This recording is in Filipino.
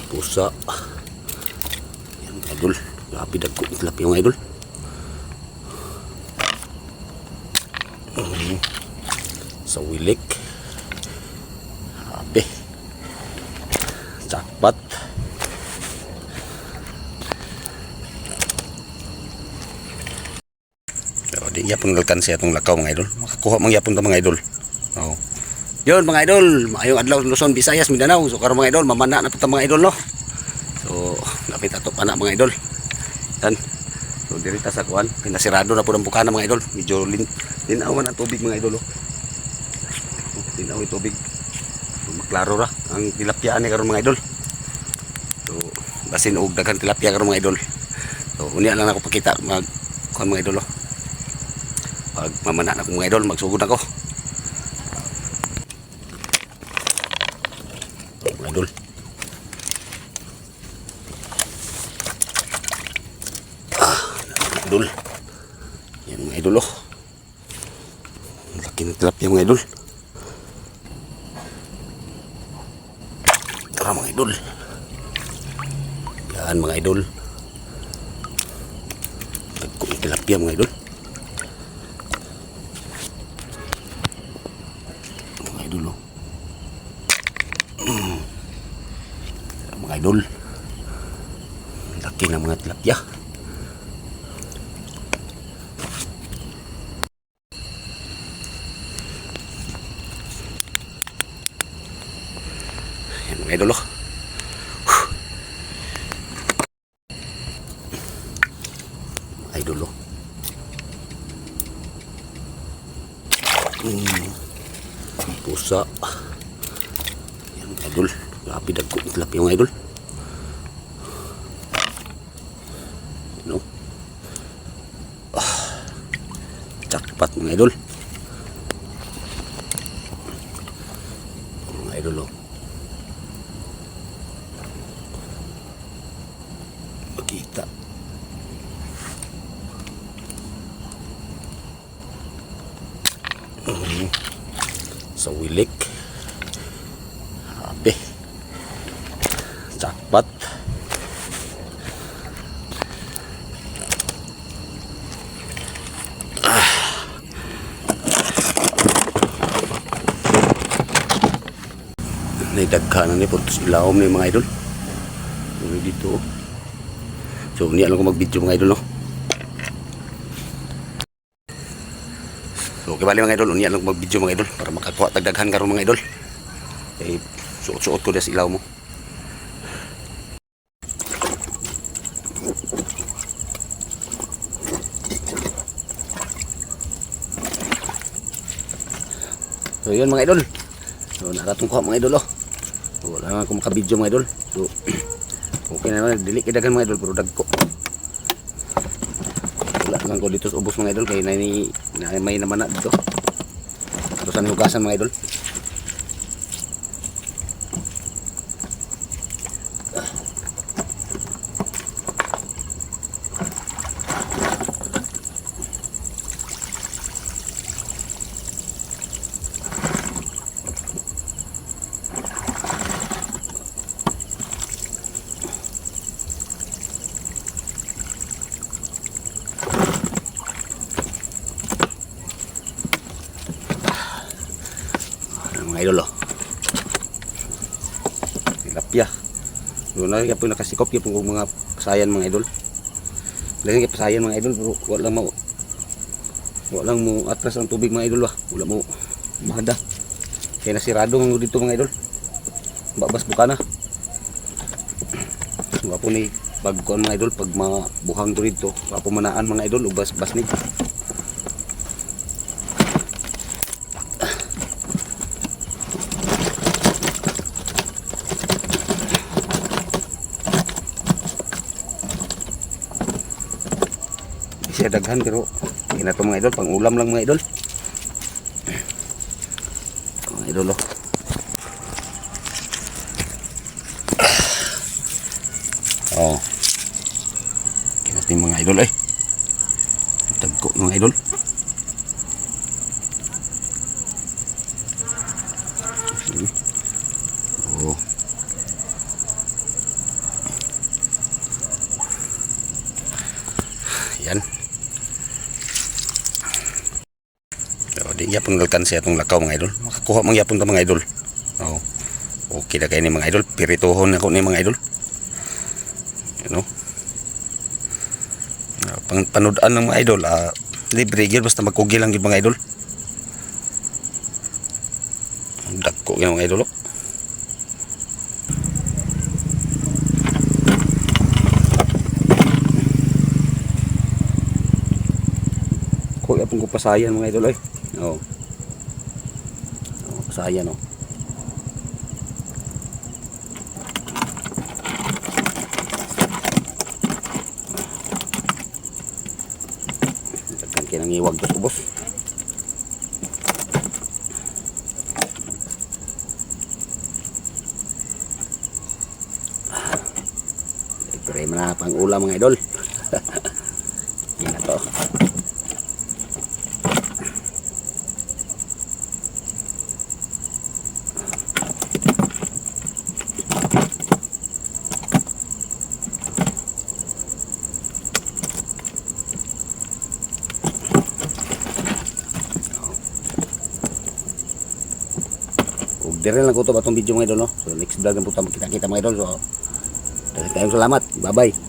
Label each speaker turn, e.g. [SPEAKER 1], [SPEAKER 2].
[SPEAKER 1] Pusa. Yan mga idol. Grabe dagko ng tilapia mga idol. Sa wilik. Grabe. Jackpot. Pero di yapon galkan siya itong lakaw mga idol. Makakuha mga yapon ito mga idol. Oo. Yun mga idol, maayong adlaw Luzon, Visayas, Mindanao. So karon mga idol, mamana na pita mga idol no. So napit ato pa na mga idol. Yan. So dirita sa kuan, pinasirado na po ng bukana mga idol. Medyo linawan ang tubig mga idol. Linaw yung tubig. So, maklaro ra ang tilapia ni karon mga idol. So basin og daghan tilapia karon mga idol. So unya lang ako pakita mag kuan mga idol. Pag mamana na ko mga idol, magsugod ako. Mga idol. Idol. Yan mga idol oh. Laki ng tilapia mga idol. Tara mga idol. Yan mga idol. Lagko ng tilapia mga idol. Mga idol oh. Mga idol. Laki ng mga tilapia. Yan mga idol oh. Idol oh. Pusa. Yan mga idol. Grabe dagko ng tilapia mga idol. Ano? Jackpot mga idol. Mga idol oh. Makita. Sa wilik. Grabe. Jackpot. Naidagkanan ni putos ilawom ni mga idol. Ano dito oh. So niya lang ko mag-video mga idol no. So kibali mga idol, niya lang ko mag-video mga idol para makakuha tagdaghan karon mga idol. Eh suot-suot ko sa ilaw mo. So yun mga idol. So naratong kuha mga idol oh. So wala nga ako makabidyo mga idol. So okay na naman, dili kidagan mga idol pero dagko. Wala lang ko dito sa ubos mga idol kaya may naman na dito. Ito sa hugasan mga idol. Mga idol oh. Tilapia. Doon na yapon nakasikop yapon kong mga pasayan mga idol. Lagi kay pasayan mga idol pero wala mo atras ang tubig mga idol ah. Wala mo mahada. Kaya nasirado mga dito mga idol. Babas bukana. Wapo ni pagkuan mga idol pag mabuhang to dito. Wapo manaan mga idol ubas basnig. Siya daghan pero hindi na ito mga idol, pang ulam lang mga idol. Mga idol oh. Oh. Kinatin mga idol eh. Dagko mga idol. Oh. gyapon alkanse atong lakaw mga idol. Makakuha man gyapon ta mga idol. Oh. Okay na kayo ni mga idol. Pirituhon ako ni mga idol. You know? Panudan ng mga idol. Libre gyud basta magkugi lang gyud mga idol. Dagko gyud mga idol. Kuya pong ko pasayan mga idol ay. Oh. Pasayan oh. Daghan kinang iwag to boss. Pre man pang ulam mga idol. Yan na to. Dire lang ko to batong video mga idol no. So next vlog na po tayo kita-kita mga idol. So daghang kayong salamat. Bye-bye.